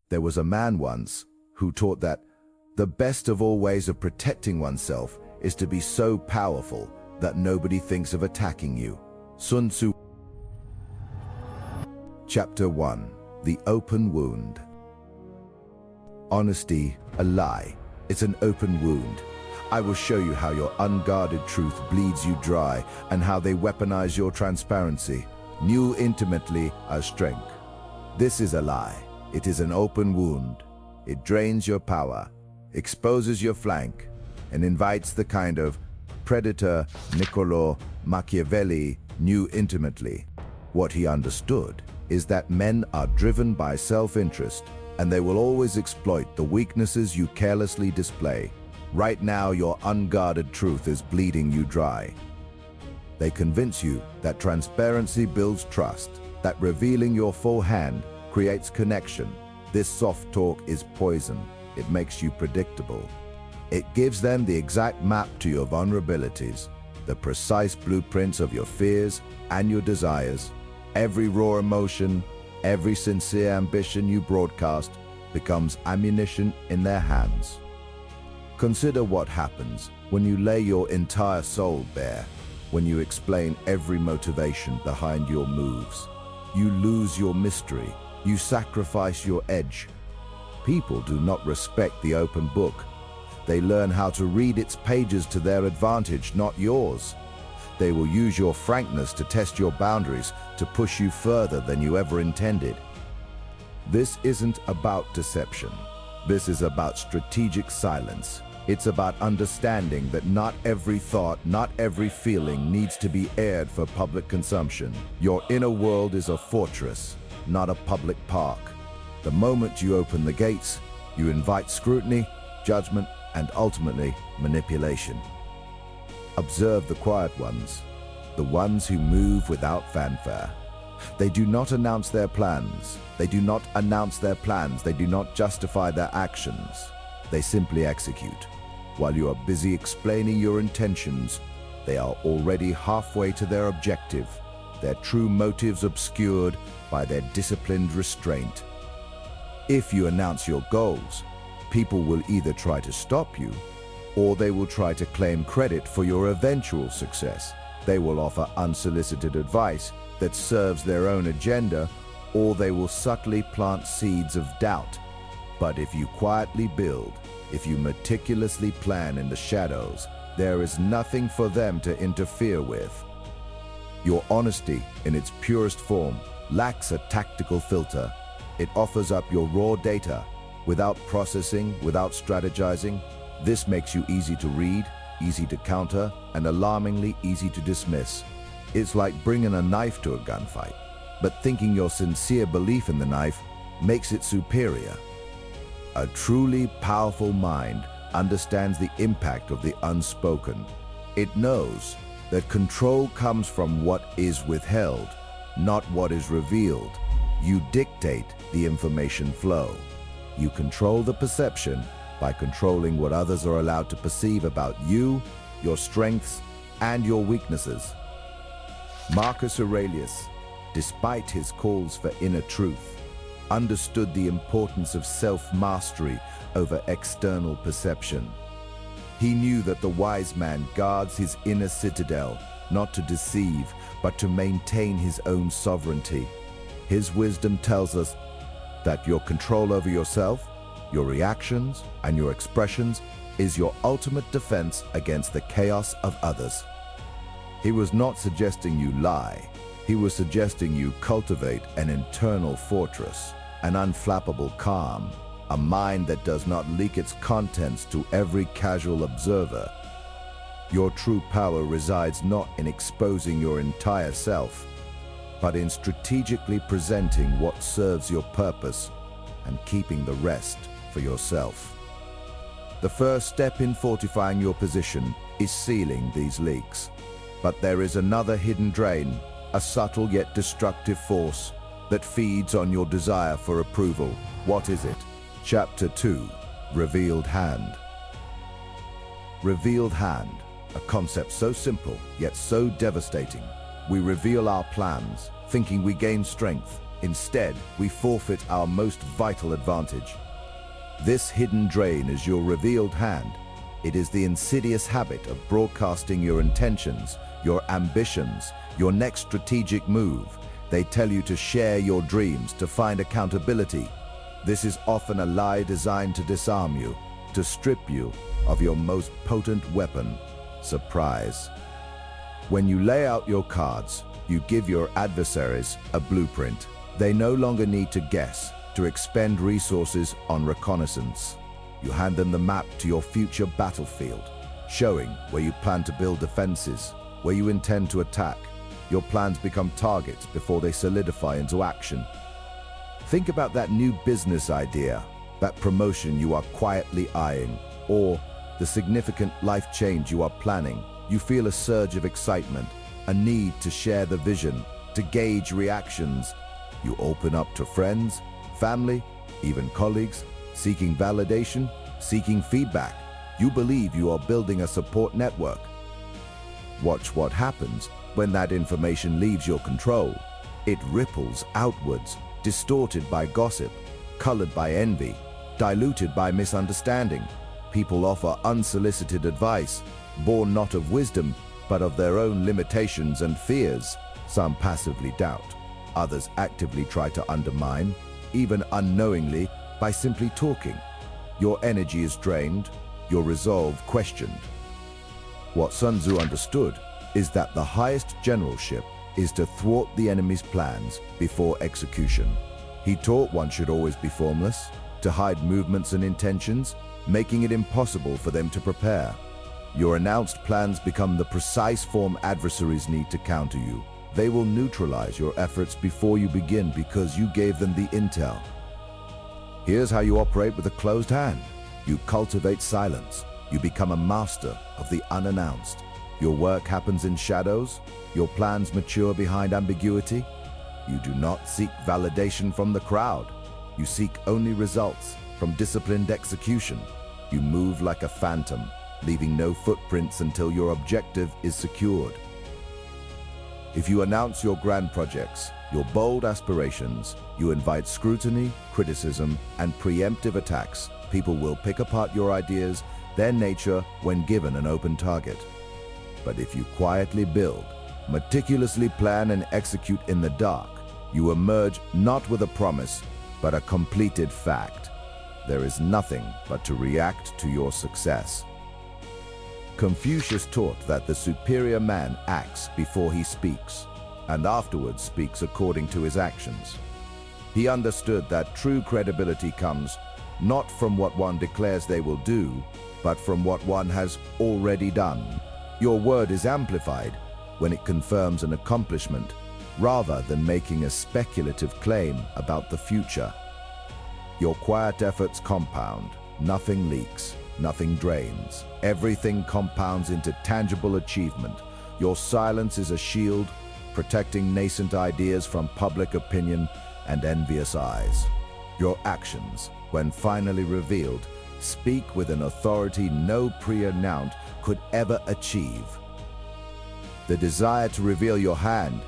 There was a man once who taught that the best of all ways of protecting oneself is to be so powerful that nobody thinks of attacking you. Sun Tzu. Chapter 1. The Open Wound. Honesty, a lie. It's an open wound. I will show you how your unguarded truth bleeds you dry and how they weaponize your transparency, knew intimately as strength. This is a lie. It is an open wound. It drains your power, exposes your flank, and invites the kind of predator Niccolò Machiavelli knew intimately. What he understood is that men are driven by self-interest, and they will always exploit the weaknesses you carelessly display. Right now, your unguarded truth is bleeding you dry. They convince you that transparency builds trust, that revealing your full hand creates connection. This soft talk is poison. It makes you predictable. It gives them the exact map to your vulnerabilities, the precise blueprints of your fears and your desires. Every raw emotion, every sincere ambition you broadcast becomes ammunition in their hands. Consider what happens when you lay your entire soul bare, when you explain every motivation behind your moves. You lose your mystery. You sacrifice your edge. People do not respect the open book. They learn how to read its pages to their advantage, not yours. They will use your frankness to test your boundaries, to push you further than you ever intended. This isn't about deception. This is about strategic silence. It's about understanding that not every thought, not every feeling needs to be aired for public consumption. Your inner world is a fortress, not a public park. The moment you open the gates, you invite scrutiny, judgment, and ultimately manipulation. Observe the quiet ones, the ones who move without fanfare. They do not announce their plans. They do not announce their plans. They do not justify their actions. They simply execute. While you are busy explaining your intentions, they are already halfway to their objective, their true motives obscured by their disciplined restraint. If you announce your goals, people will either try to stop you, or they will try to claim credit for your eventual success. They will offer unsolicited advice that serves their own agenda, or they will subtly plant seeds of doubt. But if you quietly build, if you meticulously plan in the shadows, there is nothing for them to interfere with. Your honesty, in its purest form, lacks a tactical filter. It offers up your raw data, without processing, without strategizing. This makes you easy to read, easy to counter, and alarmingly easy to dismiss. It's like bringing a knife to a gunfight, but thinking your sincere belief in the knife makes it superior. A truly powerful mind understands the impact of the unspoken. It knows that control comes from what is withheld, not what is revealed. You dictate the information flow. You control the perception by controlling what others are allowed to perceive about you, your strengths, and your weaknesses. Marcus Aurelius, despite his calls for inner truth, understood the importance of self-mastery over external perception. He knew that the wise man guards his inner citadel, not to deceive, but to maintain his own sovereignty. His wisdom tells us that your control over yourself, your reactions, and your expressions is your ultimate defense against the chaos of others. He was not suggesting you lie. He was suggesting you cultivate an internal fortress, an unflappable calm, a mind that does not leak its contents to every casual observer. Your true power resides not in exposing your entire self, but in strategically presenting what serves your purpose and keeping the rest for yourself. The first step in fortifying your position is sealing these leaks. But there is another hidden drain, a subtle yet destructive force that feeds on your desire for approval. What is it? Chapter 2, Revealed Hand. Revealed hand, a concept so simple yet so devastating. We reveal our plans, thinking we gain strength. Instead, we forfeit our most vital advantage. This hidden drain is your revealed hand. It is the insidious habit of broadcasting your intentions, your ambitions, your next strategic move. They tell you to share your dreams, to find accountability. This is often a lie designed to disarm you, to strip you of your most potent weapon, surprise. When you lay out your cards, you give your adversaries a blueprint. They no longer need to guess, to expend resources on reconnaissance. You hand them the map to your future battlefield, showing where you plan to build defenses, where you intend to attack. Your plans become targets before they solidify into action. Think about that new business idea, that promotion you are quietly eyeing, or the significant life change you are planning. You feel a surge of excitement, a need to share the vision, to gauge reactions. You open up to friends, family, even colleagues, seeking validation, seeking feedback. You believe you are building a support network. Watch what happens when that information leaves your control. It ripples outwards, distorted by gossip, colored by envy, diluted by misunderstanding. People offer unsolicited advice, born not of wisdom, but of their own limitations and fears. Some passively doubt, others actively try to undermine, even unknowingly, by simply talking. Your energy is drained, your resolve questioned. What Sun Tzu understood is that the highest generalship is to thwart the enemy's plans before execution. He taught one should always be formless, to hide movements and intentions, making it impossible for them to prepare. Your announced plans become the precise form adversaries need to counter you. They will neutralize your efforts before you begin because you gave them the intel. Here's how you operate with a closed hand. You cultivate silence. You become a master of the unannounced. Your work happens in shadows. Your plans mature behind ambiguity. You do not seek validation from the crowd. You seek only results from disciplined execution. You move like a phantom, leaving no footprints until your objective is secured. If you announce your grand projects, your bold aspirations, you invite scrutiny, criticism, and preemptive attacks. People will pick apart your ideas, their nature, when given an open target. But if you quietly build, meticulously plan and execute in the dark, you emerge not with a promise, but a completed fact. There is nothing but to react to your success. Confucius taught that the superior man acts before he speaks, and afterwards speaks according to his actions. He understood that true credibility comes not from what one declares they will do, but from what one has already done. Your word is amplified when it confirms an accomplishment, rather than making a speculative claim about the future. Your quiet efforts compound. Nothing leaks, nothing drains. Everything compounds into tangible achievement. Your silence is a shield, protecting nascent ideas from public opinion and envious eyes. Your actions, when finally revealed, speak with an authority no pre-announced could ever achieve. The desire to reveal your hand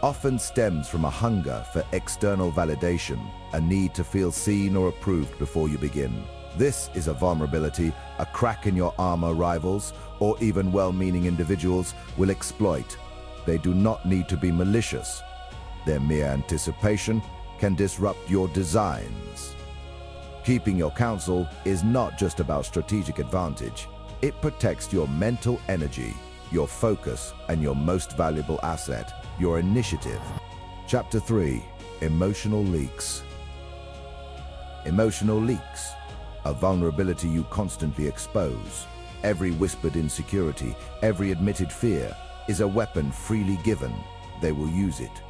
often stems from a hunger for external validation, a need to feel seen or approved before you begin. This is a vulnerability, a crack in your armor rivals, or even well-meaning individuals will exploit. They do not need to be malicious. Their mere anticipation can disrupt your designs. Keeping your counsel is not just about strategic advantage. It protects your mental energy, your focus, and your most valuable asset, your initiative. Chapter 3. Emotional leaks. Emotional leaks, a vulnerability you constantly expose. Every whispered insecurity, every admitted fear, is a weapon freely given. They will use it.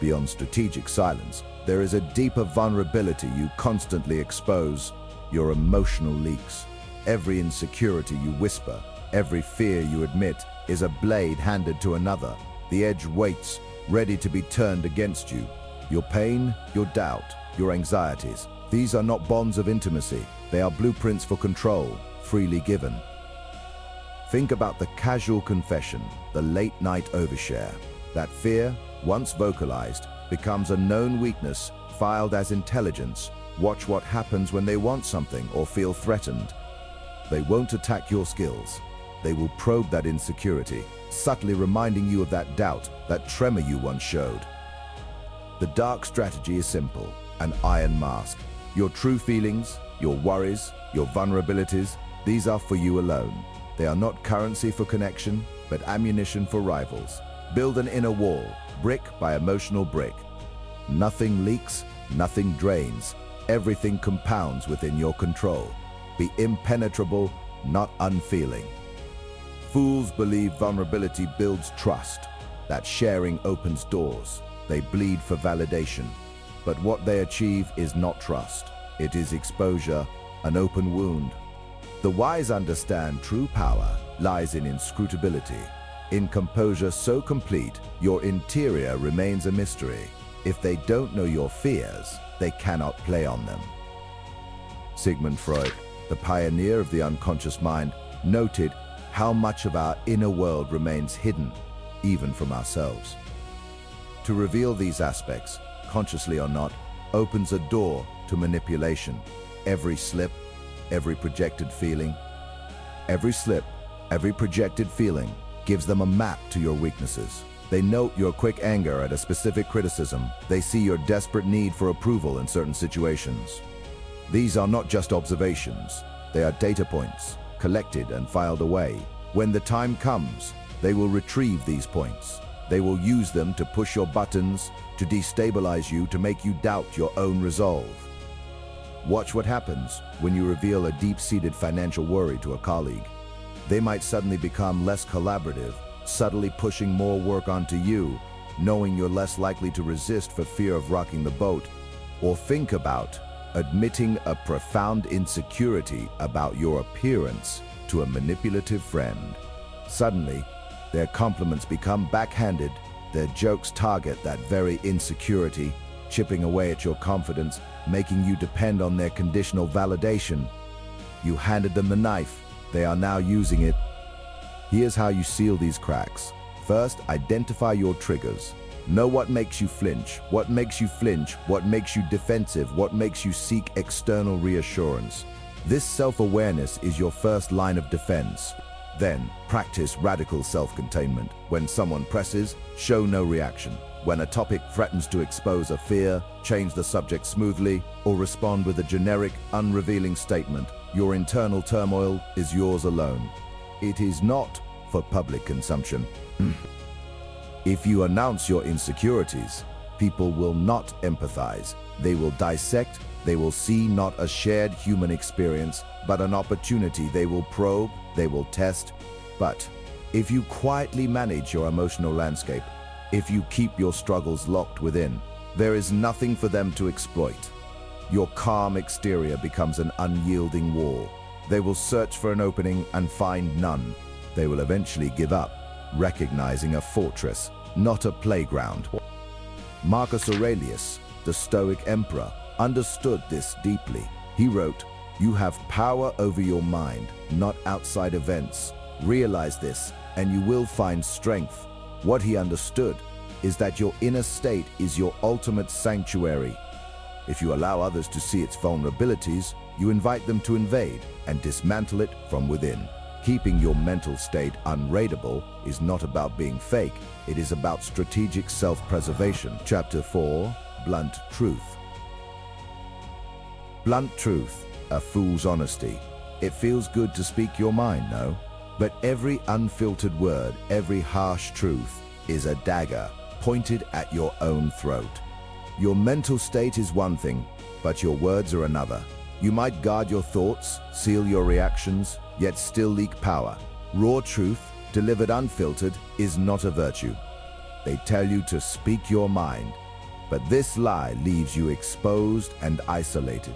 Beyond strategic silence, there is a deeper vulnerability you constantly expose, your emotional leaks. Every insecurity you whisper, every fear you admit, is a blade handed to another. The edge waits, ready to be turned against you. Your pain, your doubt, your anxieties, these are not bonds of intimacy. They are blueprints for control, freely given. Think about the casual confession, the late-night overshare. That fear, once vocalized, becomes a known weakness, filed as intelligence. Watch what happens when they want something or feel threatened. They won't attack your skills. They will probe that insecurity, subtly reminding you of that doubt, that tremor you once showed. The dark strategy is simple, an iron mask. Your true feelings, your worries, your vulnerabilities, these are for you alone. They are not currency for connection, but ammunition for rivals. Build an inner wall, brick by emotional brick. Nothing leaks, nothing drains. Everything compounds within your control. Be impenetrable, not unfeeling. Fools believe vulnerability builds trust, that sharing opens doors. They bleed for validation. But what they achieve is not trust. It is exposure, an open wound. The wise understand true power lies in inscrutability. In composure so complete, your interior remains a mystery. If they don't know your fears, they cannot play on them. Sigmund Freud, the pioneer of the unconscious mind, noted how much of our inner world remains hidden, even from ourselves. To reveal these aspects, consciously or not, opens a door to manipulation. Every slip, every projected feeling, gives them a map to your weaknesses. They note your quick anger at a specific criticism. They see your desperate need for approval in certain situations. These are not just observations. They are data points, collected and filed away. When the time comes, they will retrieve these points. They will use them to push your buttons, to destabilize you, to make you doubt your own resolve. Watch what happens when you reveal a deep-seated financial worry to a colleague. They might suddenly become less collaborative, subtly pushing more work onto you, knowing you're less likely to resist for fear of rocking the boat. Or think about admitting a profound insecurity about your appearance to a manipulative friend. Suddenly, their compliments become backhanded, their jokes target that very insecurity, chipping away at your confidence, making you depend on their conditional validation. You handed them the knife, they are now using it. Here's how you seal these cracks. First, identify your triggers. Know what makes you flinch, what makes you defensive, what makes you seek external reassurance. This self-awareness is your first line of defense. Then, practice radical self-containment. When someone presses, show no reaction. When a topic threatens to expose a fear, change the subject smoothly or respond with a generic, unrevealing statement. Your internal turmoil is yours alone. It is not for public consumption. If you announce your insecurities, people will not empathize. They will dissect. They will see not a shared human experience, but an opportunity. They will probe, they will test. But if you quietly manage your emotional landscape, if you keep your struggles locked within, there is nothing for them to exploit. Your calm exterior becomes an unyielding wall. They will search for an opening and find none. They will eventually give up, recognizing a fortress, not a playground. Marcus Aurelius, the Stoic emperor, understood this deeply. He wrote, "You have power over your mind, not outside events. Realize this, and you will find strength." What he understood is that your inner state is your ultimate sanctuary. If you allow others to see its vulnerabilities, you invite them to invade and dismantle it from within. Keeping your mental state unraidable is not about being fake. It is about strategic self-preservation. Chapter 4, Blunt Truth. Blunt truth, a fool's honesty. It feels good to speak your mind, no? But every unfiltered word, every harsh truth is a dagger pointed at your own throat. Your mental state is one thing, but your words are another. You might guard your thoughts, seal your reactions, yet still leak power. Raw truth, delivered unfiltered, is not a virtue. They tell you to speak your mind, but this lie leaves you exposed and isolated.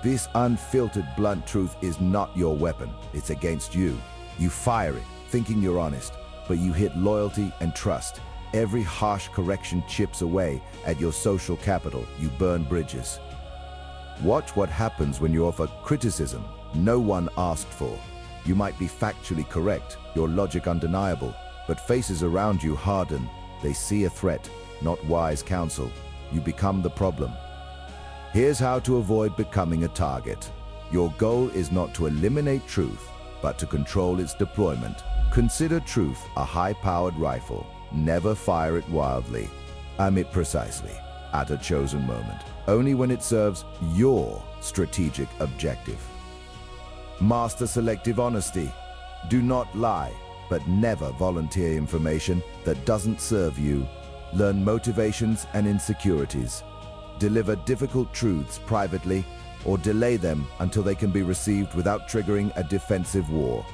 This unfiltered blunt truth is not your weapon, it's against you. You fire it, thinking you're honest, but you hit loyalty and trust. Every harsh correction chips away at your social capital. You burn bridges. Watch what happens when you offer criticism no one asked for. You might be factually correct, your logic undeniable, but faces around you harden. They see a threat, not wise counsel. You become the problem. Here's how to avoid becoming a target. Your goal is not to eliminate truth, but to control its deployment. Consider truth a high-powered rifle. Never fire it wildly. Aim it precisely, at a chosen moment, only when it serves your strategic objective. Master selective honesty. Do not lie, but never volunteer information that doesn't serve you. Learn motivations and insecurities. Deliver difficult truths privately, or delay them until they can be received without triggering a defensive war.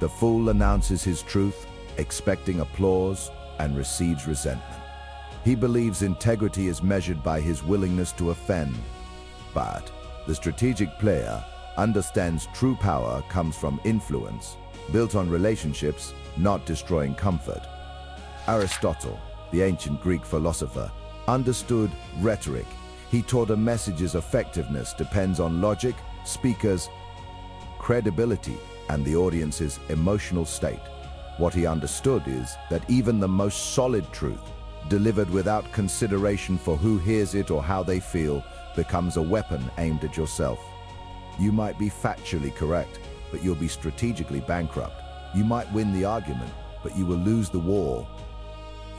The fool announces his truth, expecting applause, and receives resentment. He believes integrity is measured by his willingness to offend. But the strategic player understands true power comes from influence, built on relationships, not destroying comfort. Aristotle, the ancient Greek philosopher, understood rhetoric. He taught a message's effectiveness depends on logic, speakers' credibility, and the audience's emotional state. What he understood is that even the most solid truth, delivered without consideration for who hears it or how they feel, becomes a weapon aimed at yourself. You might be factually correct, but you'll be strategically bankrupt. You might win the argument, but you will lose the war.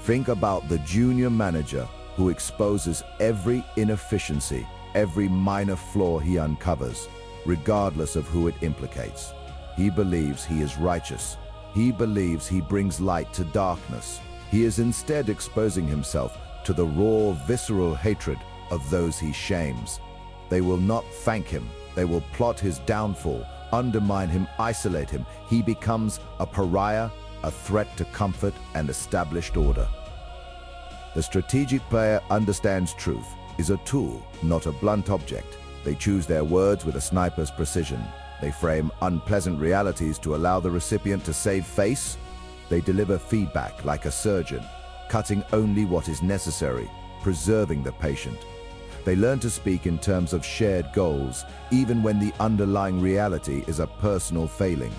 Think about the junior manager who exposes every inefficiency, every minor flaw he uncovers, regardless of who it implicates. He believes he is righteous. He believes he brings light to darkness. He is instead exposing himself to the raw, visceral hatred of those he shames. They will not thank him. They will plot his downfall, undermine him, isolate him. He becomes a pariah, a threat to comfort and established order. The strategic player understands truth is a tool, not a blunt object. They choose their words with a sniper's precision. They frame unpleasant realities to allow the recipient to save face. They deliver feedback like a surgeon, cutting only what is necessary, preserving the patient. They learn to speak in terms of shared goals, even when the underlying reality is a personal failing.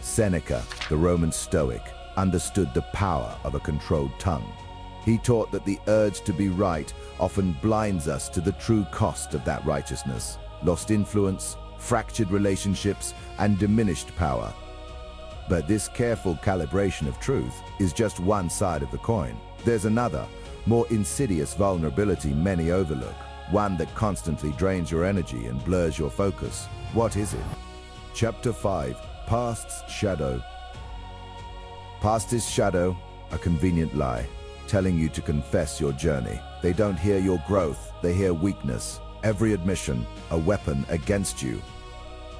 Seneca, the Roman Stoic, understood the power of a controlled tongue. He taught that the urge to be right often blinds us to the true cost of that righteousness: lost influence, fractured relationships, and diminished power. But this careful calibration of truth is just one side of the coin. There's another, more insidious vulnerability many overlook, one that constantly drains your energy and blurs your focus. What is it? Chapter 5, Past's Shadow. Past is shadow, a convenient lie, telling you to confess your journey. They don't hear your growth, they hear weakness. Every admission, a weapon against you.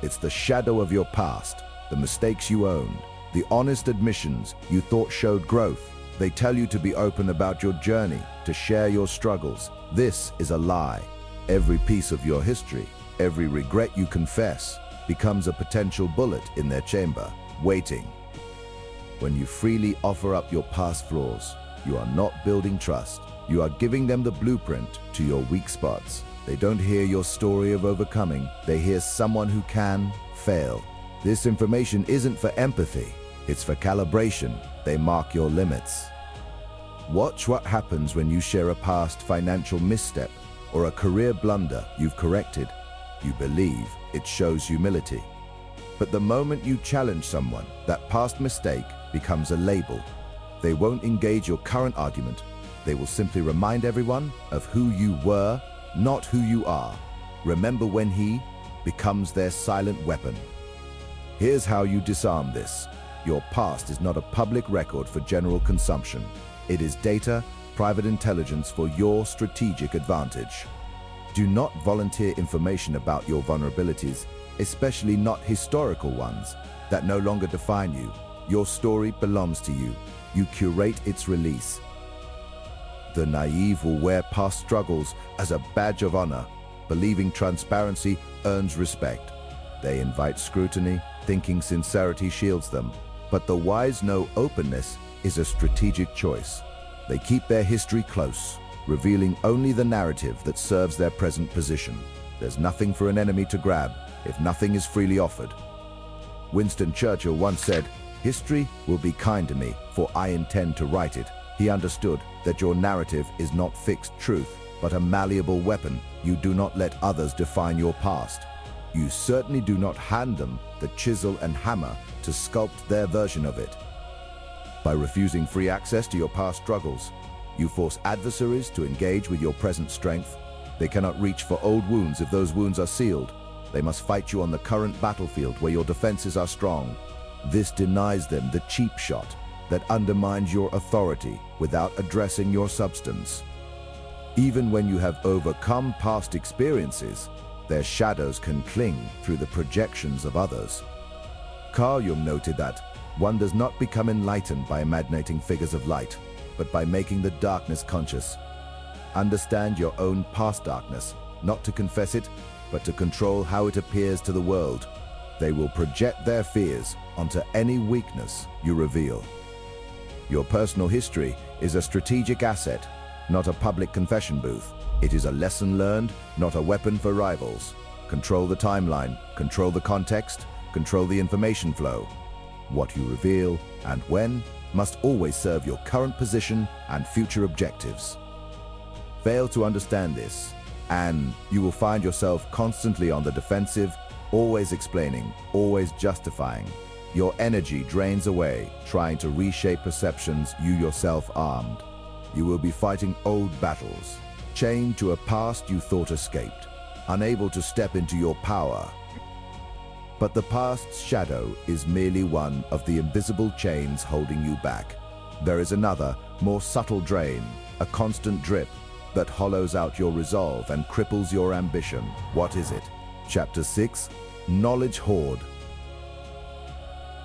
It's the shadow of your past, the mistakes you owned, the honest admissions you thought showed growth. They tell you to be open about your journey, to share your struggles. This is a lie. Every piece of your history, every regret you confess, becomes a potential bullet in their chamber, waiting. When you freely offer up your past flaws, you are not building trust. You are giving them the blueprint to your weak spots. They don't hear your story of overcoming. They hear someone who can fail. This information isn't for empathy. It's for calibration. They mark your limits. Watch what happens when you share a past financial misstep or a career blunder you've corrected. You believe it shows humility. But the moment you challenge someone, that past mistake becomes a label. They won't engage your current argument. They will simply remind everyone of who you were, not who you are. Remember when he becomes their silent weapon. Here's how you disarm this. Your past is not a public record for general consumption. It is data, private intelligence for your strategic advantage. Do not volunteer information about your vulnerabilities, especially not historical ones, that no longer define you. Your story belongs to you. You curate its release. The naive will wear past struggles as a badge of honor, believing transparency earns respect. They invite scrutiny, thinking sincerity shields them. But the wise know openness is a strategic choice. They keep their history close, revealing only the narrative that serves their present position. There's nothing for an enemy to grab if nothing is freely offered. Winston Churchill once said, "History will be kind to me, for I intend to write it." He understood that your narrative is not fixed truth, but a malleable weapon. You do not let others define your past. You certainly do not hand them the chisel and hammer to sculpt their version of it. By refusing free access to your past struggles, you force adversaries to engage with your present strength. They cannot reach for old wounds if those wounds are sealed. They must fight you on the current battlefield where your defenses are strong. This denies them the cheap shot that undermines your authority without addressing your substance. Even when you have overcome past experiences, their shadows can cling through the projections of others. Carl Jung noted that one does not become enlightened by imaginating figures of light, but by making the darkness conscious. Understand your own past darkness, not to confess it, but to control how it appears to the world. They will project their fears onto any weakness you reveal. Your personal history is a strategic asset, not a public confession booth. It is a lesson learned, not a weapon for rivals. Control the timeline, control the context, control the information flow. What you reveal and when must always serve your current position and future objectives. Fail to understand this, and you will find yourself constantly on the defensive, always explaining, always justifying. Your energy drains away, trying to reshape perceptions you yourself armed. You will be fighting old battles, chained to a past you thought escaped, unable to step into your power. But the past's shadow is merely one of the invisible chains holding you back. There is another, more subtle drain, a constant drip that hollows out your resolve and cripples your ambition. What is it? Chapter 6, Knowledge Hoard.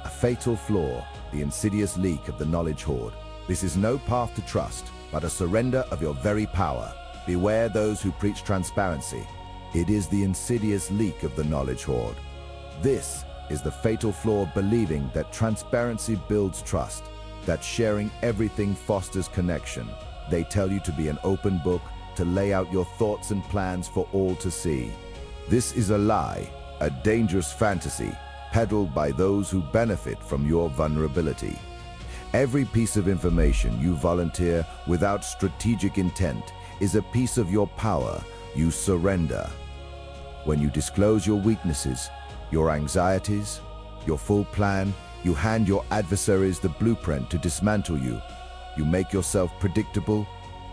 A fatal flaw, the insidious leak of the knowledge hoard. This is no path to trust, but a surrender of your very power. Beware those who preach transparency. It is the insidious leak of the knowledge hoard. This is the fatal flaw of believing that transparency builds trust, that sharing everything fosters connection. They tell you to be an open book, to lay out your thoughts and plans for all to see. This is a lie, a dangerous fantasy, peddled by those who benefit from your vulnerability. Every piece of information you volunteer without strategic intent is a piece of your power you surrender. When you disclose your weaknesses, your anxieties, your full plan, you hand your adversaries the blueprint to dismantle you. You make yourself predictable,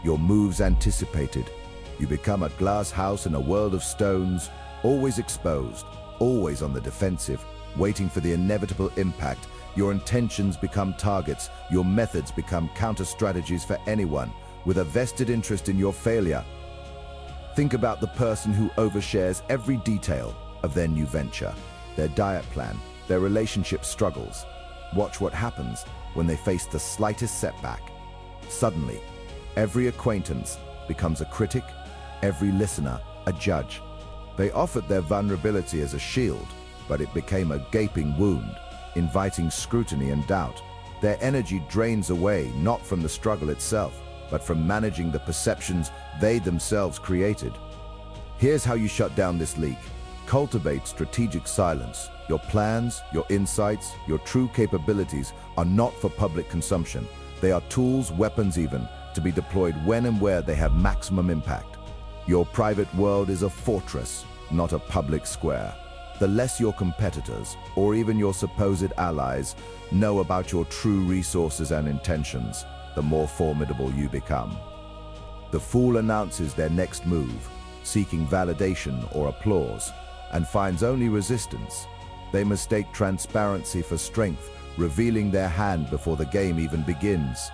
your moves anticipated. You become a glass house in a world of stones, always exposed, always on the defensive, waiting for the inevitable impact. Your intentions become targets, your methods become counter-strategies for anyone with a vested interest in your failure. Think about the person who overshares every detail of their new venture, their diet plan, their relationship struggles. Watch what happens when they face the slightest setback. Suddenly, every acquaintance becomes a critic, every listener a judge. They offered their vulnerability as a shield, but it became a gaping wound, inviting scrutiny and doubt. Their energy drains away not from the struggle itself, but from managing the perceptions they themselves created. Here's how you shut down this leak. Cultivate strategic silence. Your plans, your insights, your true capabilities are not for public consumption. They are tools, weapons even, to be deployed when and where they have maximum impact. Your private world is a fortress, not a public square. The less your competitors, or even your supposed allies, know about your true resources and intentions, the more formidable you become. The fool announces their next move, seeking validation or applause, and finds only resistance. They mistake transparency for strength, revealing their hand before the game even begins.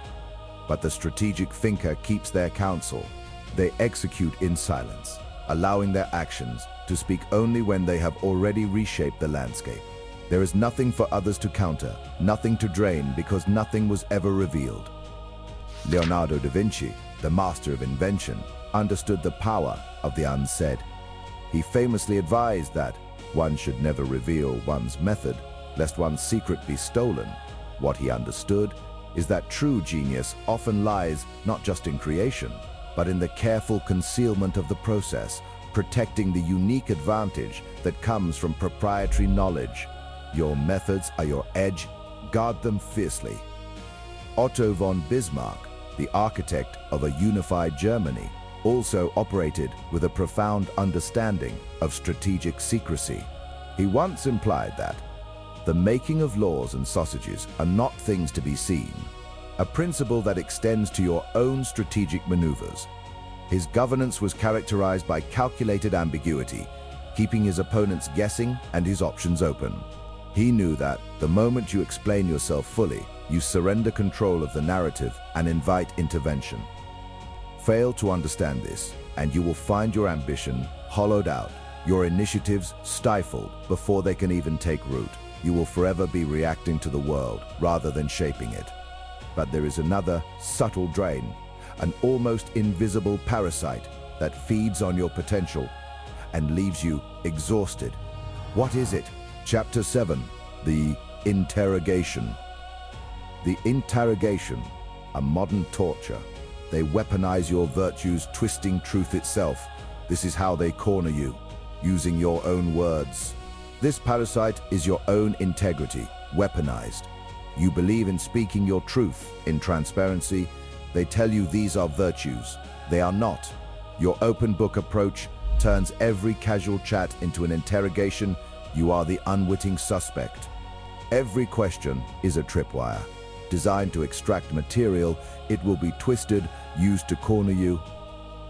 But the strategic thinker keeps their counsel. They execute in silence, allowing their actions to speak only when they have already reshaped the landscape. There is nothing for others to counter, nothing to drain, because nothing was ever revealed. Leonardo da Vinci, the master of invention, understood the power of the unsaid. He famously advised that one should never reveal one's method, lest one's secret be stolen. What he understood is that true genius often lies not just in creation, but in the careful concealment of the process, protecting the unique advantage that comes from proprietary knowledge. Your methods are your edge. Guard them fiercely. Otto von Bismarck, the architect of a unified Germany, also operated with a profound understanding of strategic secrecy. He once implied that the making of laws and sausages are not things to be seen, a principle that extends to your own strategic maneuvers. His governance was characterized by calculated ambiguity, keeping his opponents guessing and his options open. He knew that the moment you explain yourself fully, you surrender control of the narrative and invite intervention. Fail to understand this, and you will find your ambition hollowed out, your initiatives stifled before they can even take root. You will forever be reacting to the world rather than shaping it. But there is another subtle drain, an almost invisible parasite that feeds on your potential and leaves you exhausted. What is it? Chapter 7, the interrogation. The interrogation, a modern torture. They weaponize your virtues, twisting truth itself. This is how they corner you, using your own words. This parasite is your own integrity, weaponized. You believe in speaking your truth, in transparency. They tell you these are virtues. They are not. Your open book approach turns every casual chat into an interrogation. You are the unwitting suspect. Every question is a tripwire. Designed to extract material, it will be twisted, used to corner you.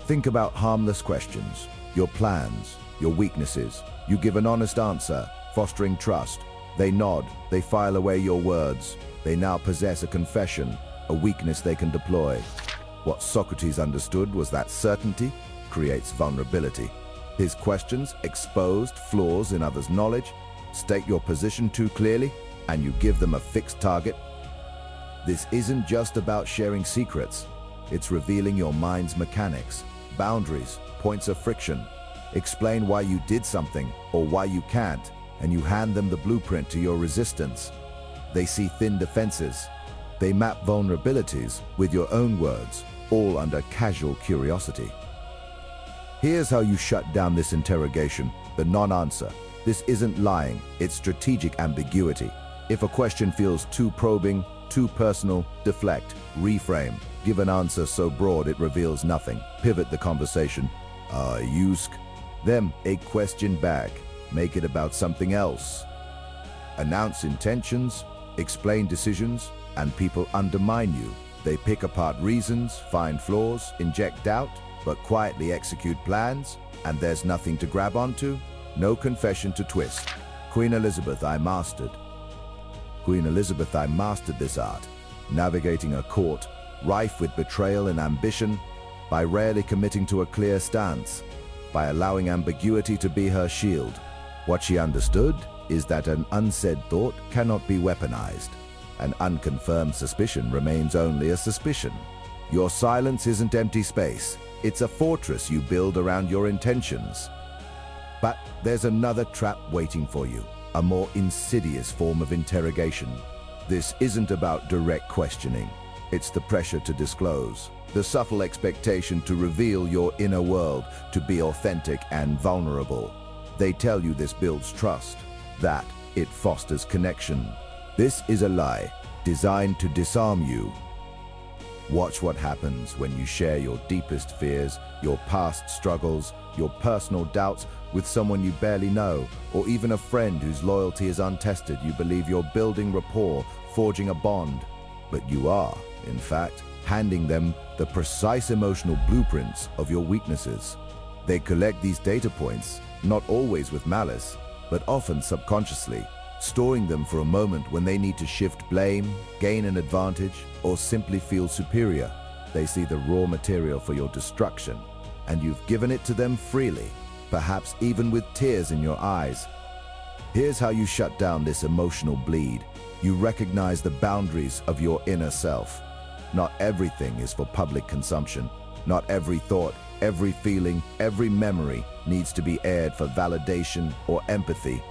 Think about harmless questions, your plans, your weaknesses. You give an honest answer, fostering trust. They nod, they file away your words. They now possess a confession, a weakness they can deploy. What Socrates understood was that certainty creates vulnerability. His questions exposed flaws in others' knowledge. State your position too clearly, and you give them a fixed target. This isn't just about sharing secrets. It's revealing your mind's mechanics, boundaries, points of friction. Explain why you did something or why you can't, and you hand them the blueprint to your resistance. They see thin defenses. They map vulnerabilities with your own words, all under casual curiosity. Here's how you shut down this interrogation, the non-answer. This isn't lying, it's strategic ambiguity. If a question feels too probing, too personal, deflect, reframe. Give an answer so broad it reveals nothing. Pivot the conversation. Use them a question back. Make it about something else. Announce intentions, explain decisions, and people undermine you. They pick apart reasons, find flaws, inject doubt, but quietly execute plans, and there's nothing to grab onto. No confession to twist. Queen Elizabeth, I mastered this art, navigating a court rife with betrayal and ambition, by rarely committing to a clear stance, by allowing ambiguity to be her shield. What she understood is that an unsaid thought cannot be weaponized. An unconfirmed suspicion remains only a suspicion. Your silence isn't empty space. It's a fortress you build around your intentions. But there's another trap waiting for you. A more insidious form of interrogation. This isn't about direct questioning. It's the pressure to disclose, the subtle expectation to reveal your inner world, to be authentic and vulnerable. They tell you this builds trust, that it fosters connection. This is a lie designed to disarm you. Watch what happens when you share your deepest fears, your past struggles, your personal doubts with someone you barely know, or even a friend whose loyalty is untested. You believe you're building rapport, forging a bond, but you are, in fact, handing them the precise emotional blueprints of your weaknesses. They collect these data points, not always with malice, but often subconsciously, storing them for a moment when they need to shift blame, gain an advantage, or simply feel superior. They see the raw material for your destruction, and you've given it to them freely, perhaps even with tears in your eyes. Here's how you shut down this emotional bleed. You recognize the boundaries of your inner self. Not everything is for public consumption. Not every thought, every feeling, every memory needs to be aired for validation or empathy.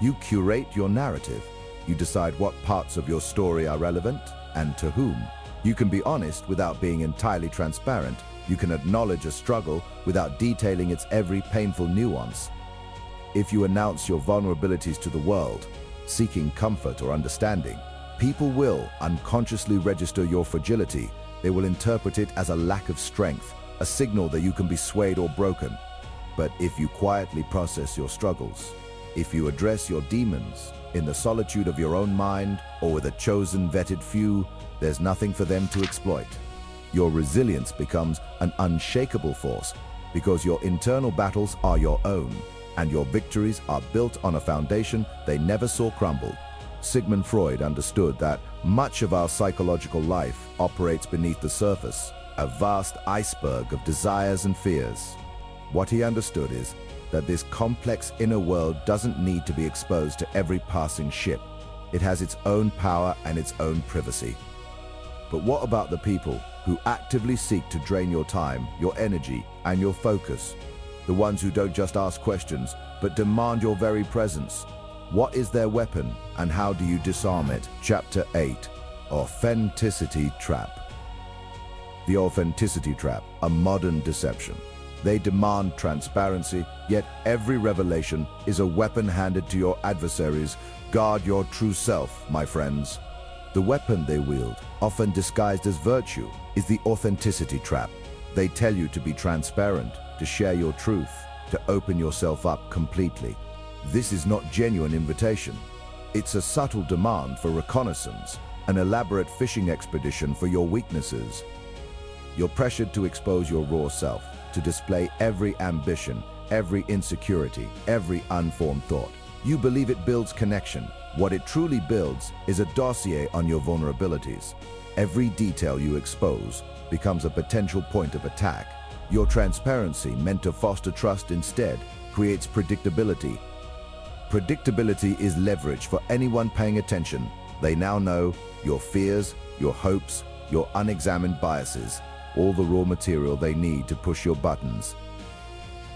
You curate your narrative. You decide what parts of your story are relevant and to whom. You can be honest without being entirely transparent. You can acknowledge a struggle without detailing its every painful nuance. If you announce your vulnerabilities to the world, seeking comfort or understanding, people will unconsciously register your fragility. They will interpret it as a lack of strength, a signal that you can be swayed or broken. But if you quietly process your struggles, if you address your demons in the solitude of your own mind or with a chosen, vetted few, there's nothing for them to exploit. Your resilience becomes an unshakable force because your internal battles are your own and your victories are built on a foundation they never saw crumble. Sigmund Freud understood that much of our psychological life operates beneath the surface, a vast iceberg of desires and fears. What he understood is that this complex inner world doesn't need to be exposed to every passing ship. It has its own power and its own privacy. But what about the people who actively seek to drain your time, your energy, and your focus? The ones who don't just ask questions, but demand your very presence. What is their weapon, and how do you disarm it? Chapter 8. Authenticity Trap. The authenticity trap, a modern deception. They demand transparency, yet every revelation is a weapon handed to your adversaries. Guard your true self, my friends. The weapon they wield, often disguised as virtue, is the authenticity trap. They tell you to be transparent, to share your truth, to open yourself up completely. This is not genuine invitation. It's a subtle demand for reconnaissance, an elaborate fishing expedition for your weaknesses. You're pressured to expose your raw self, to display every ambition, every insecurity, every unformed thought. You believe it builds connection. What it truly builds is a dossier on your vulnerabilities. Every detail you expose becomes a potential point of attack. Your transparency, meant to foster trust instead, creates predictability. Predictability is leverage for anyone paying attention. They now know your fears, your hopes, your unexamined biases, all the raw material they need to push your buttons.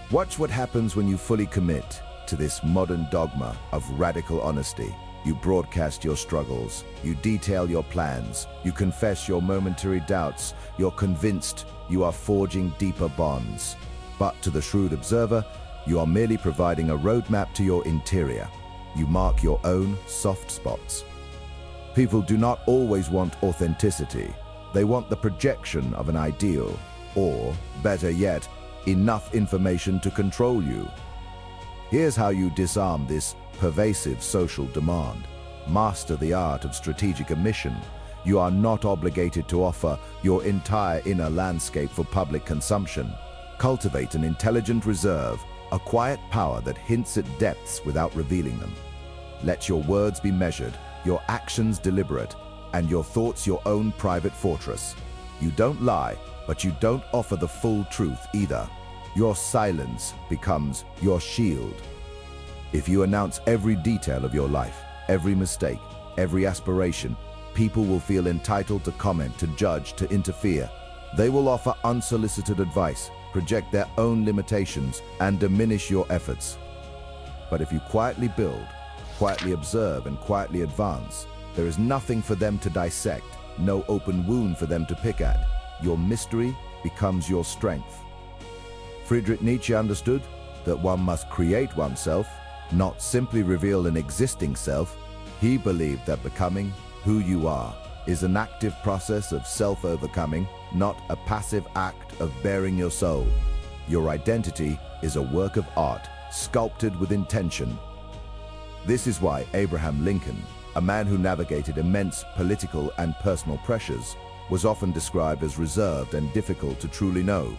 Watch what happens when you fully commit to this modern dogma of radical honesty. You broadcast your struggles, you detail your plans, you confess your momentary doubts, you're convinced you are forging deeper bonds. But to the shrewd observer, you are merely providing a roadmap to your interior. You mark your own soft spots. People do not always want authenticity. They want the projection of an ideal, or, better yet, enough information to control you. Here's how you disarm this pervasive social demand. Master the art of strategic omission. You are not obligated to offer your entire inner landscape for public consumption. Cultivate an intelligent reserve, a quiet power that hints at depths without revealing them. Let your words be measured, your actions deliberate, and your thoughts your own private fortress. You don't lie, but you don't offer the full truth either. Your silence becomes your shield. If you announce every detail of your life, every mistake, every aspiration, people will feel entitled to comment, to judge, to interfere. They will offer unsolicited advice, project their own limitations, and diminish your efforts. But if you quietly build, quietly observe, and quietly advance, there is nothing for them to dissect, no open wound for them to pick at. Your mystery becomes your strength. Friedrich Nietzsche understood that one must create oneself, not simply reveal an existing self. He believed that becoming who you are is an active process of self-overcoming, not a passive act of bearing your soul. Your identity is a work of art, sculpted with intention. This is why Abraham Lincoln, a man who navigated immense political and personal pressures, was often described as reserved and difficult to truly know.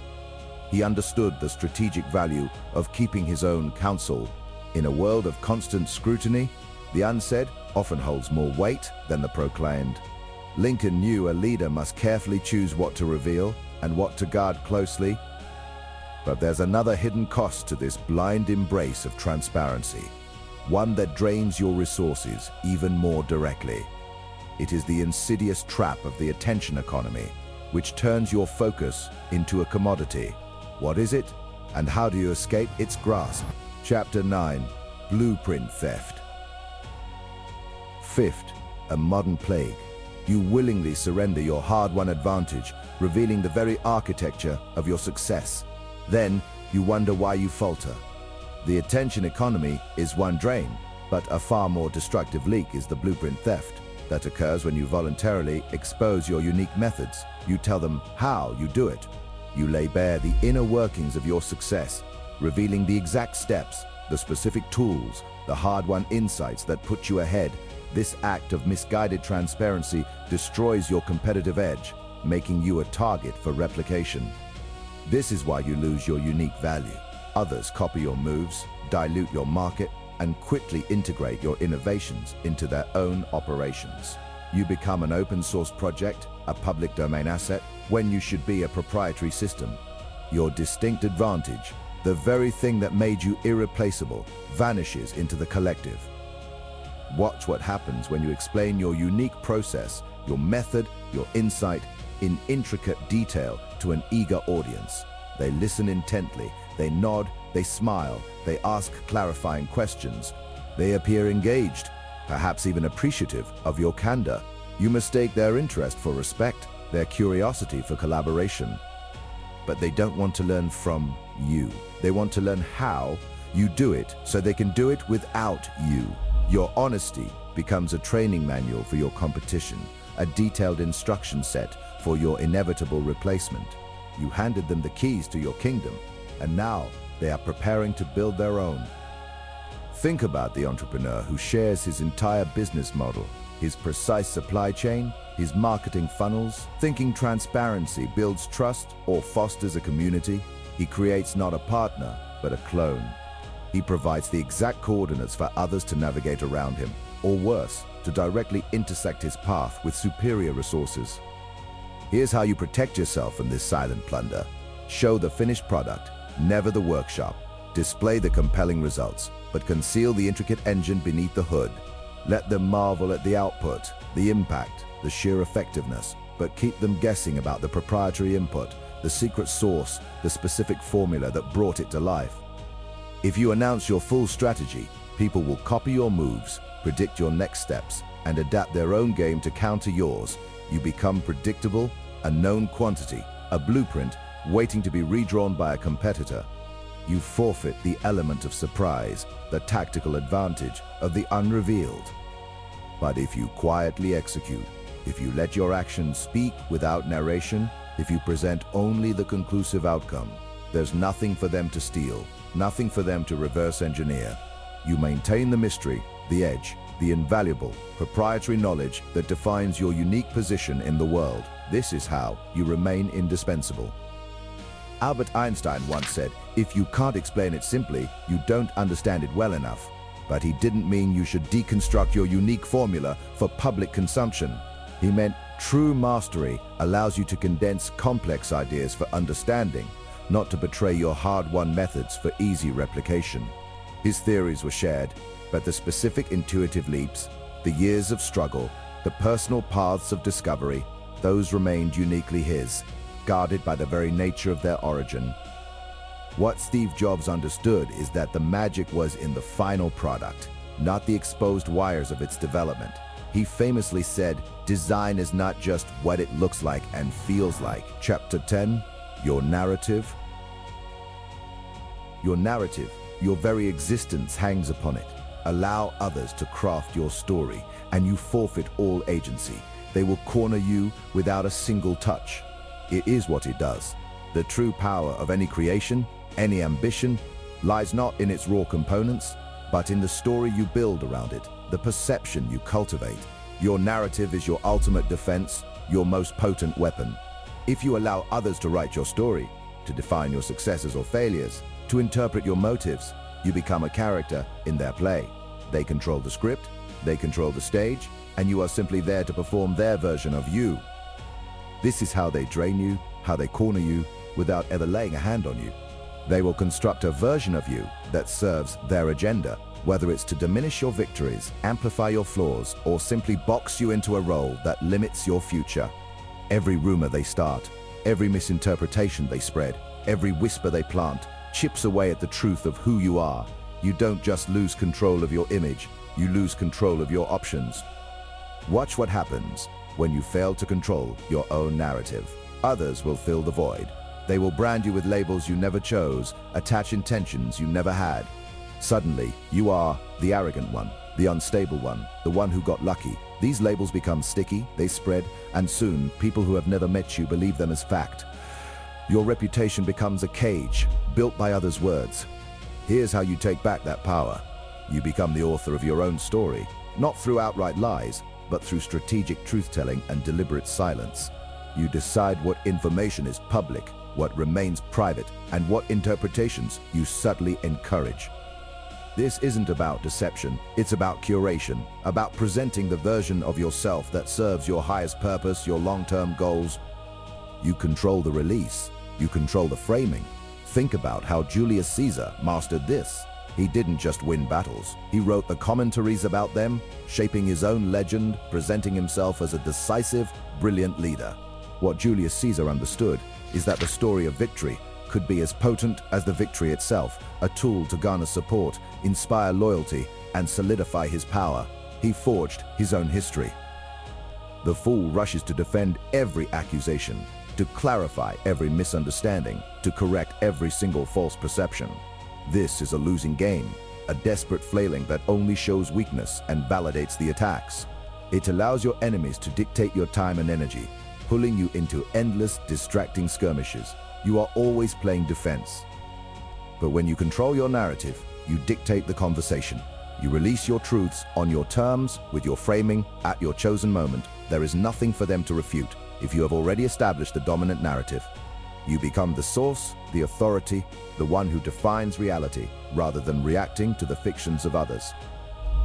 He understood the strategic value of keeping his own counsel. In a world of constant scrutiny, the unsaid often holds more weight than the proclaimed. Lincoln knew a leader must carefully choose what to reveal and what to guard closely. But there's another hidden cost to this blind embrace of transparency, one that drains your resources even more directly. It is the insidious trap of the attention economy, which turns your focus into a commodity. What is it, and how do you escape its grasp? Chapter 9. Blueprint Theft. Fifth, a modern plague. You willingly surrender your hard-won advantage, revealing the very architecture of your success. Then, you wonder why you falter. The attention economy is one drain, but a far more destructive leak is the blueprint theft. That occurs when you voluntarily expose your unique methods. You tell them how you do it. You lay bare the inner workings of your success, revealing the exact steps, the specific tools, the hard-won insights that put you ahead. This act of misguided transparency destroys your competitive edge, making you a target for replication. This is why you lose your unique value. Others copy your moves, dilute your market, and quickly integrate your innovations into their own operations. You become an open-source project, a public domain asset, when you should be a proprietary system. Your distinct advantage, the very thing that made you irreplaceable, vanishes into the collective. Watch what happens when you explain your unique process, your method, your insight, in intricate detail to an eager audience. They listen intently, they nod, they smile, they ask clarifying questions. They appear engaged, perhaps even appreciative of your candor. You mistake their interest for respect, their curiosity for collaboration. But they don't want to learn from you. They want to learn how you do it so they can do it without you. Your honesty becomes a training manual for your competition, a detailed instruction set for your inevitable replacement. You handed them the keys to your kingdom, and now they are preparing to build their own. Think about the entrepreneur who shares his entire business model, his precise supply chain, his marketing funnels. Thinking transparency builds trust or fosters a community. He creates not a partner, but a clone. He provides the exact coordinates for others to navigate around him, or worse, to directly intersect his path with superior resources. Here's how you protect yourself from this silent plunder. Show the finished product, never the workshop. Display the compelling results, but conceal the intricate engine beneath the hood. Let them marvel at the output, the impact, the sheer effectiveness, but keep them guessing about the proprietary input, the secret sauce, the specific formula that brought it to life. If you announce your full strategy, people will copy your moves, predict your next steps, and adapt their own game to counter yours. You become predictable, a known quantity, a blueprint waiting to be redrawn by a competitor. You forfeit the element of surprise, the tactical advantage of the unrevealed. But if you quietly execute, if you let your actions speak without narration, if you present only the conclusive outcome, there's nothing for them to steal, nothing for them to reverse engineer. You maintain the mystery, the edge, the invaluable, proprietary knowledge that defines your unique position in the world. This is how you remain indispensable. Albert Einstein once said, "If you can't explain it simply, you don't understand it well enough." But he didn't mean you should deconstruct your unique formula for public consumption. He meant true mastery allows you to condense complex ideas for understanding, not to betray your hard-won methods for easy replication. His theories were shared, but the specific intuitive leaps, the years of struggle, the personal paths of discovery, those remained uniquely his, guarded by the very nature of their origin. What Steve Jobs understood is that the magic was in the final product, not the exposed wires of its development. He famously said, "Design is not just what it looks like and feels like." Chapter 10, Your narrative. Your narrative, your very existence hangs upon it. Allow others to craft your story, and you forfeit all agency. They will corner you without a single touch. It is what it does. The true power of any creation, any ambition, lies not in its raw components, but in the story you build around it, the perception you cultivate. Your narrative is your ultimate defense, your most potent weapon. If you allow others to write your story, to define your successes or failures, to interpret your motives, you become a character in their play. They control the script, they control the stage, and you are simply there to perform their version of you. This is how they drain you, how they corner you, without ever laying a hand on you. They will construct a version of you that serves their agenda, whether it's to diminish your victories, amplify your flaws, or simply box you into a role that limits your future. Every rumor they start, every misinterpretation they spread, every whisper they plant, chips away at the truth of who you are. You don't just lose control of your image, you lose control of your options. Watch what happens when you fail to control your own narrative. Others will fill the void. They will brand you with labels you never chose, attach intentions you never had. Suddenly, you are the arrogant one, the unstable one, the one who got lucky. These labels become sticky, they spread, and soon people who have never met you believe them as fact. Your reputation becomes a cage, built by others' words. Here's how you take back that power. You become the author of your own story, not through outright lies, but through strategic truth-telling and deliberate silence. You decide what information is public, what remains private, and what interpretations you subtly encourage. This isn't about deception, it's about curation, about presenting the version of yourself that serves your highest purpose, your long-term goals. You control the release, you control the framing. Think about how Julius Caesar mastered this. He didn't just win battles, he wrote the commentaries about them, shaping his own legend, presenting himself as a decisive, brilliant leader. What Julius Caesar understood is that the story of victory could be as potent as the victory itself, a tool to garner support, inspire loyalty, and solidify his power. He forged his own history. The fool rushes to defend every accusation, to clarify every misunderstanding, to correct every single false perception. This is a losing game, a desperate flailing that only shows weakness and validates the attacks. It allows your enemies to dictate your time and energy, pulling you into endless, distracting skirmishes. You are always playing defense. But when you control your narrative, you dictate the conversation. You release your truths on your terms, with your framing, at your chosen moment. There is nothing for them to refute if you have already established the dominant narrative. You become the source, the authority, the one who defines reality, rather than reacting to the fictions of others.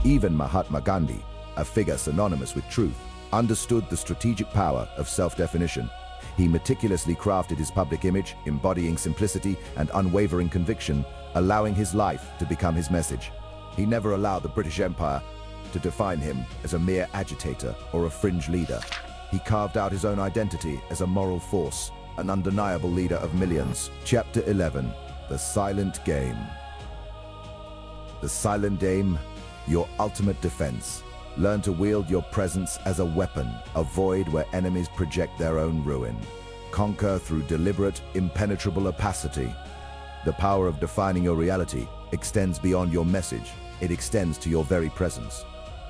Even Mahatma Gandhi, a figure synonymous with truth, understood the strategic power of self-definition. He meticulously crafted his public image, embodying simplicity and unwavering conviction, allowing his life to become his message. He never allowed the British Empire to define him as a mere agitator or a fringe leader. He carved out his own identity as a moral force, an undeniable leader of millions. Chapter 11, The Silent Game. The silent game, your ultimate defense. Learn to wield your presence as a weapon, avoid where enemies project their own ruin. Conquer through deliberate, impenetrable opacity. The power of defining your reality extends beyond your message. It extends to your very presence.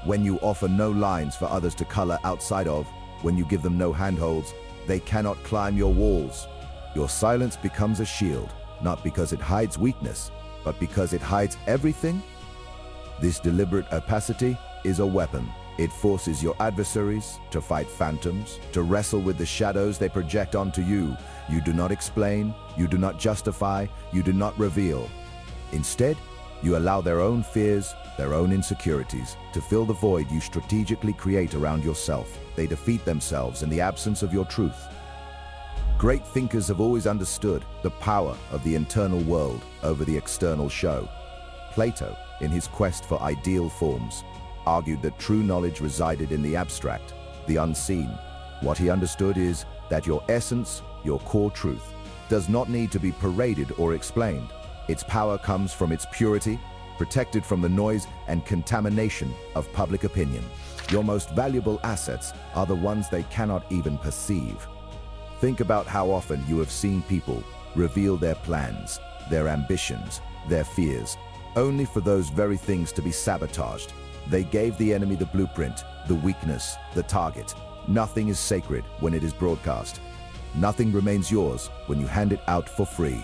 When you offer no lines for others to color outside of, when you give them no handholds, they cannot climb your walls. Your silence becomes a shield, not because it hides weakness, but because it hides everything. This deliberate opacity is a weapon. It forces your adversaries to fight phantoms, to wrestle with the shadows they project onto you. You do not explain, you do not justify, you do not reveal. Instead, you allow their own fears, their own insecurities, to fill the void you strategically create around yourself. They defeat themselves in the absence of your truth. Great thinkers have always understood the power of the internal world over the external show. Plato, in his quest for ideal forms, argued that true knowledge resided in the abstract, the unseen. What he understood is that your essence, your core truth, does not need to be paraded or explained. Its power comes from its purity, protected from the noise and contamination of public opinion. Your most valuable assets are the ones they cannot even perceive. Think about how often you have seen people reveal their plans, their ambitions, their fears, only for those very things to be sabotaged. They gave the enemy the blueprint, the weakness, the target. Nothing is sacred when it is broadcast. Nothing remains yours when you hand it out for free.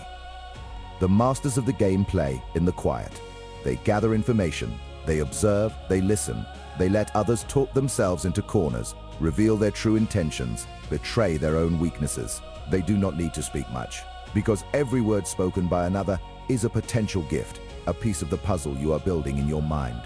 The masters of the game play in the quiet. They gather information, they observe, they listen, they let others talk themselves into corners, reveal their true intentions, betray their own weaknesses. They do not need to speak much, because every word spoken by another is a potential gift, a piece of the puzzle you are building in your mind.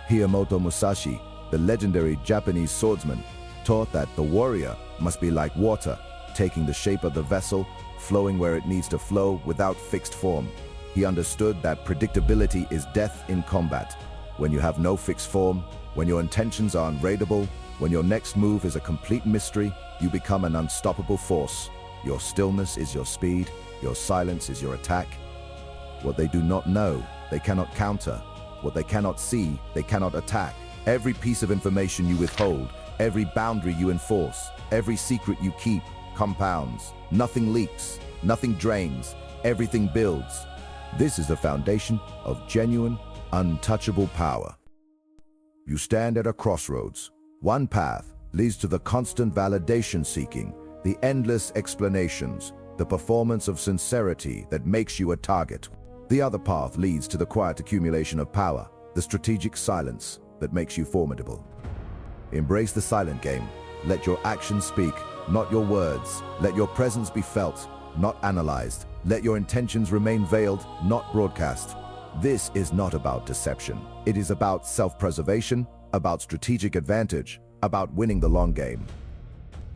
Hiyamoto Musashi, the legendary Japanese swordsman, taught that the warrior must be like water, taking the shape of the vessel, flowing where it needs to flow without fixed form. He understood that predictability is death in combat. When you have no fixed form, when your intentions are unreadable, when your next move is a complete mystery, you become an unstoppable force. Your stillness is your speed, your silence is your attack. What they do not know, they cannot counter. What they cannot see, they cannot attack. Every piece of information you withhold, every boundary you enforce, every secret you keep, compounds. Nothing leaks, nothing drains, everything builds. This is the foundation of genuine, untouchable power. You stand at a crossroads. One path leads to the constant validation seeking, the endless explanations, the performance of sincerity that makes you a target. The other path leads to the quiet accumulation of power, the strategic silence that makes you formidable. Embrace the silent game. Let your actions speak, not your words. Let your presence be felt, not analyzed. Let your intentions remain veiled, not broadcast. This is not about deception. It is about self-preservation, about strategic advantage, about winning the long game.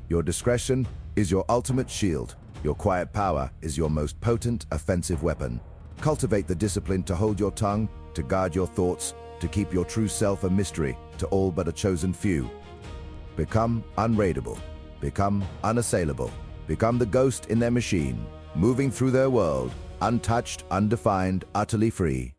Your discretion is your ultimate shield. Your quiet power is your most potent offensive weapon. Cultivate the discipline to hold your tongue, to guard your thoughts, to keep your true self a mystery to all but a chosen few. Become unraidable. Become unassailable. Become the ghost in their machine, moving through their world, untouched, undefined, utterly free.